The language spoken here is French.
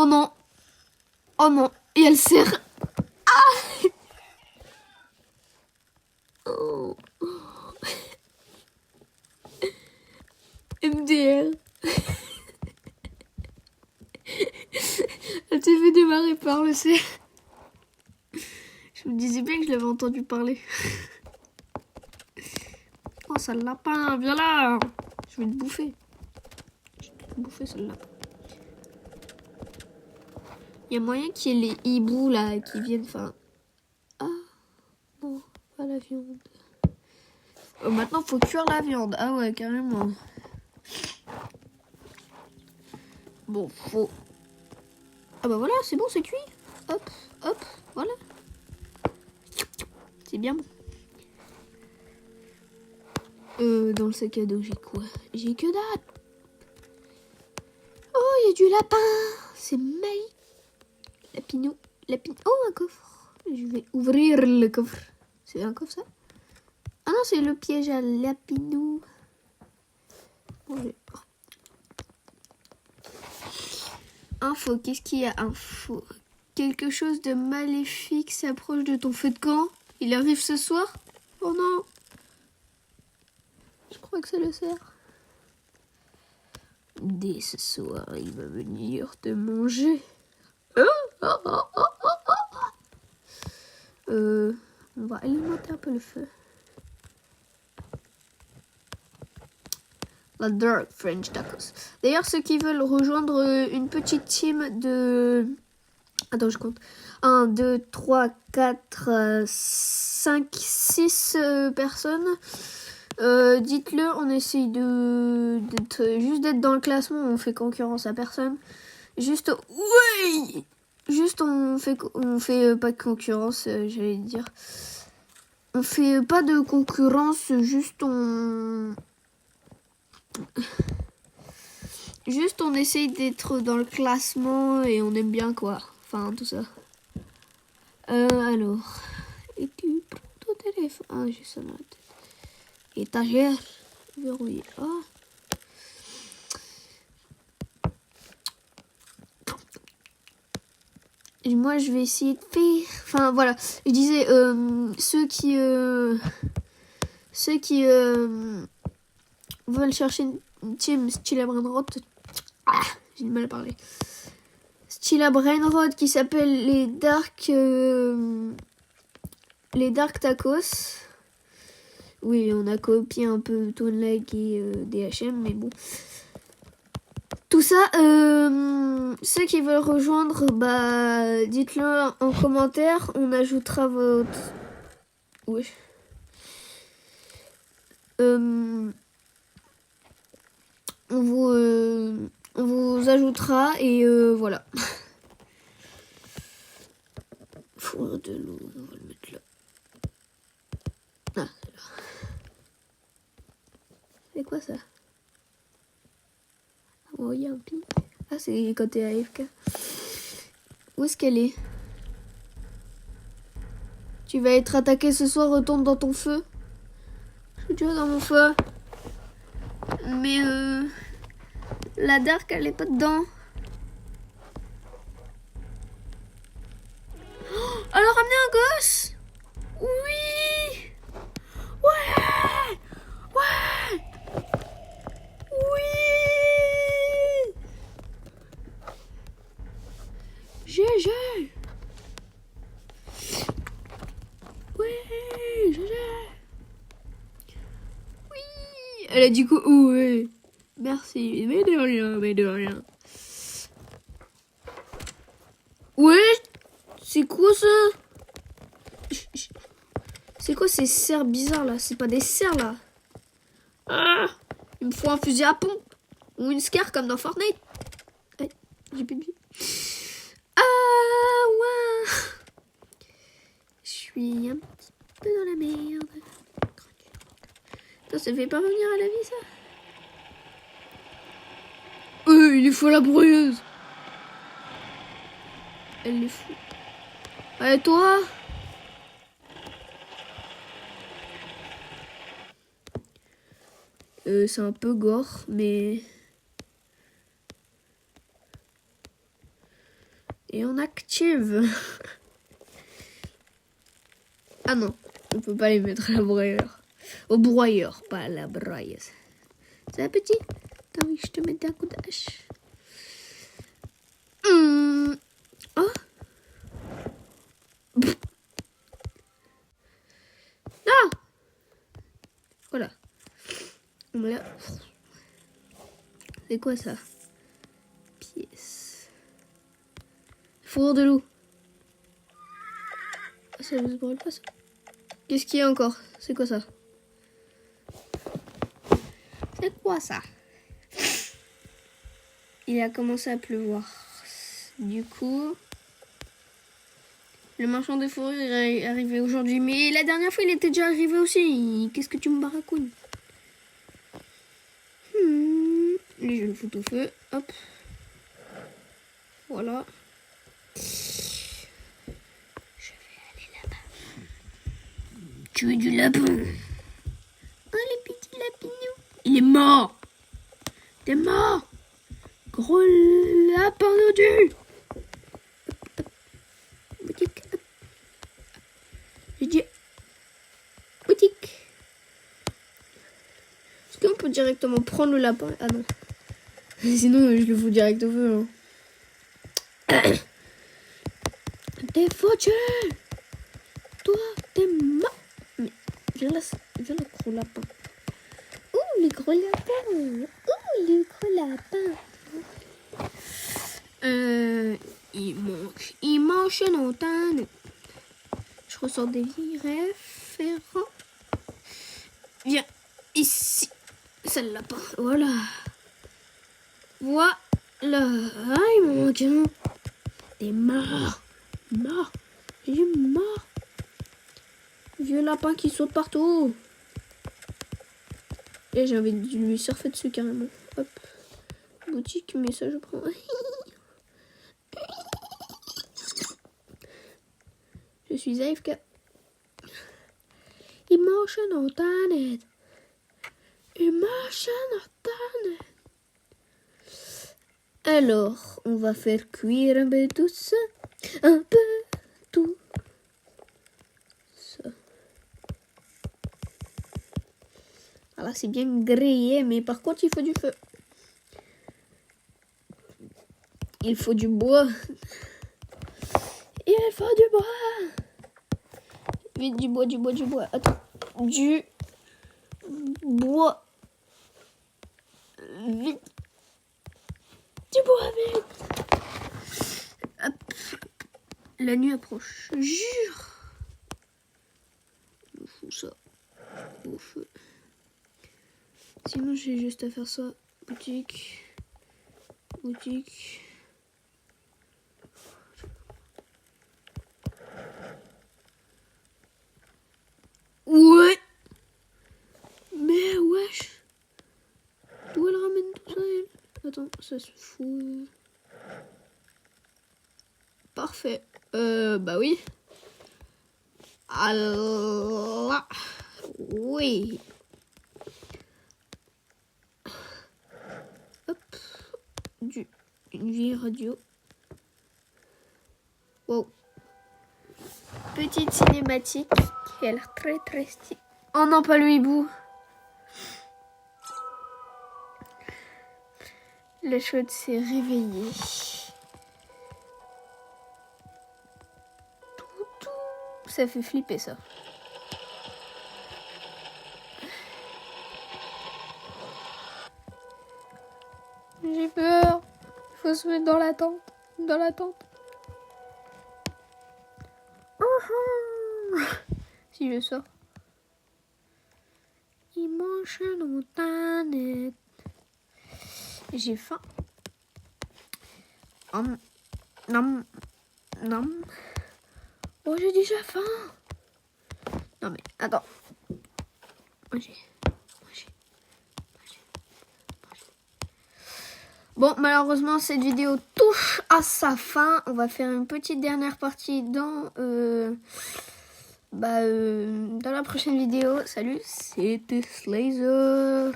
Oh non. Oh non. Et elle serre. Ah. Oh. MDR. Elle s'est fait démarrer par le cerf. Je me disais bien que je l'avais entendu parler. Oh, sale lapin, viens là. Je vais te bouffer. Je vais te bouffer, sale lapin. Il y a moyen qu'il y ait les hiboux là qui viennent. Enfin. Ah, non, pas la viande. Maintenant, faut cuire la viande. Ah ouais, carrément. Bon, faut. Ah bah voilà, c'est bon, c'est cuit. Hop, hop, voilà. C'est bien bon. Dans le sac à dos, j'ai quoi? J'ai que dalle. Oh, il y a du lapin. C'est magique. Lapinou. Oh, un coffre. Je vais ouvrir le coffre. C'est un coffre, ça? Ah non, c'est le piège à lapinou. Bon, info, qu'est-ce qu'il y a? Info. Quelque chose de maléfique s'approche de ton feu de camp. Il arrive ce soir? Oh non. Je crois que c'est le cerf. Dès ce soir, il va venir te manger. On va alimenter un peu le feu. La Dark French Tacos. D'ailleurs, ceux qui veulent rejoindre une petite team de... Attends, je compte. 1, 2, 3, 4, 5, 6 personnes. Dites-le, on essaye juste d'être dans le classement, on fait concurrence à personne. Juste, oui, juste on fait pas de concurrence, j'allais dire. On fait pas de concurrence, juste on essaye d'être dans le classement et on aime bien quoi. Enfin tout ça. Alors, et tu prends ton téléphone. Ah, j'ai ça dans la tête. Étagère verrouillée. Oh. Et moi, je vais essayer de faire... Enfin, voilà. Je disais, ceux qui veulent chercher une team style à Brainrod... Ah, j'ai du mal à parler. Style à Brainrod qui s'appelle les Dark Tacos. Oui, on a copié un peu Tone Leg et DHM, mais bon. Tout ça, ceux qui veulent rejoindre, bah, dites-le en commentaire. On ajoutera votre... Oui. On vous ajoutera et voilà. Four de l'eau, on va le mettre là. Ah, c'est là. C'est quoi ça? Oh, il y a un pic. Ah, c'est quand t'es AFK. Où est-ce qu'elle est? Tu vas être attaqué ce soir, retourne dans ton feu. Je suis déjà dans mon feu. Mais la Dark, elle est pas dedans. Oh, elle a ramené un gosse. Oui. Ouais. Ouais. Oui. GG. Oui, GG. Oui. Elle a dit quoi? Ouais. Merci. Mais de rien, mais de rien. Ouais. C'est quoi ça? C'est quoi ces cerfs bizarres là? C'est pas des cerfs là. Ah, il me faut un fusil à pompe. Ou une scar comme dans Fortnite. Hey, j'ai plus de vie. Ah ouais. Je suis un petit peu dans la merde. Ça fait pas revenir à la vie ça? Il est fou la broyeuse. Elle est fou. Allez toi. C'est un peu gore, mais... Et on active. Ah non, on peut pas les mettre à la broyeuse. Au broyeur, pas à la broyeuse. C'est un petit. T'as envie que je te mette un coup de hache? Oh. Ah. Voilà. On me l'a. C'est quoi ça? Pièce. Fourrure de loup. Ah, ça ne se brûle pas ça. Qu'est-ce qu'il y a encore? C'est quoi ça? C'est quoi ça? Il a commencé à pleuvoir. Du coup, le marchand de fourrure est arrivé aujourd'hui. Mais la dernière fois, il était déjà arrivé aussi. Qu'est-ce que tu me baracounes? Lui, je le fous au feu. Hop. Voilà. Je vais aller là-bas. Tuer du lapin. Oh, les petits lapinous. Il est mort. T'es mort. Gros lapin dodu. Boutique. J'ai dit boutique. Est-ce qu'on peut directement prendre le lapin? Ah non. Sinon, je le fous direct au feu. Hein. T'es foutu. Toi, t'es mort. Mais viens là, gros lapin. Ouh, les gros lapins. Ouh, les gros lapins. Il mange longtemps. Je ressors des vieilles référents. Viens ici. C'est le lapin. Voilà. Voilà. Ah, il me manque un. T'es mort. Mort. Il est mort. Vieux lapin qui saute partout. Et j'ai envie de lui surfer dessus carrément. Hop. Boutique, mais ça je prends. Je suis AFK. Emotion Internet. Emotion Internet. Alors, on va faire cuire un peu tout ça. Un peu tout ça. Voilà, c'est bien grillé, mais par contre, il faut du feu. Il faut du bois. Il faut du bois. Vite, du bois. Attends. Du bois. Vite. Du bois, vite. Hop. La nuit approche. Jure. Je fous ça au feu. Sinon, j'ai juste à faire ça. Boutique. Ouais. Mais wesh. Où elle ramène tout ça, elle? Attends, ça se fout. Parfait. Bah oui. Allah. Oui. Hop. Une vieille radio. Wow. Petite cinématique qui a l'air très très stylée. Oh non, pas le hibou. La chouette s'est réveillée. Ça fait flipper ça. J'ai peur. Il faut se mettre dans la tente. Si je sors. Il mange longtemps. J'ai faim. Non. Oh, j'ai déjà faim. Non mais attends. Manger. Bon, malheureusement, cette vidéo touche à sa fin. On va faire une petite dernière partie dans la prochaine vidéo. Salut, c'était Slazer.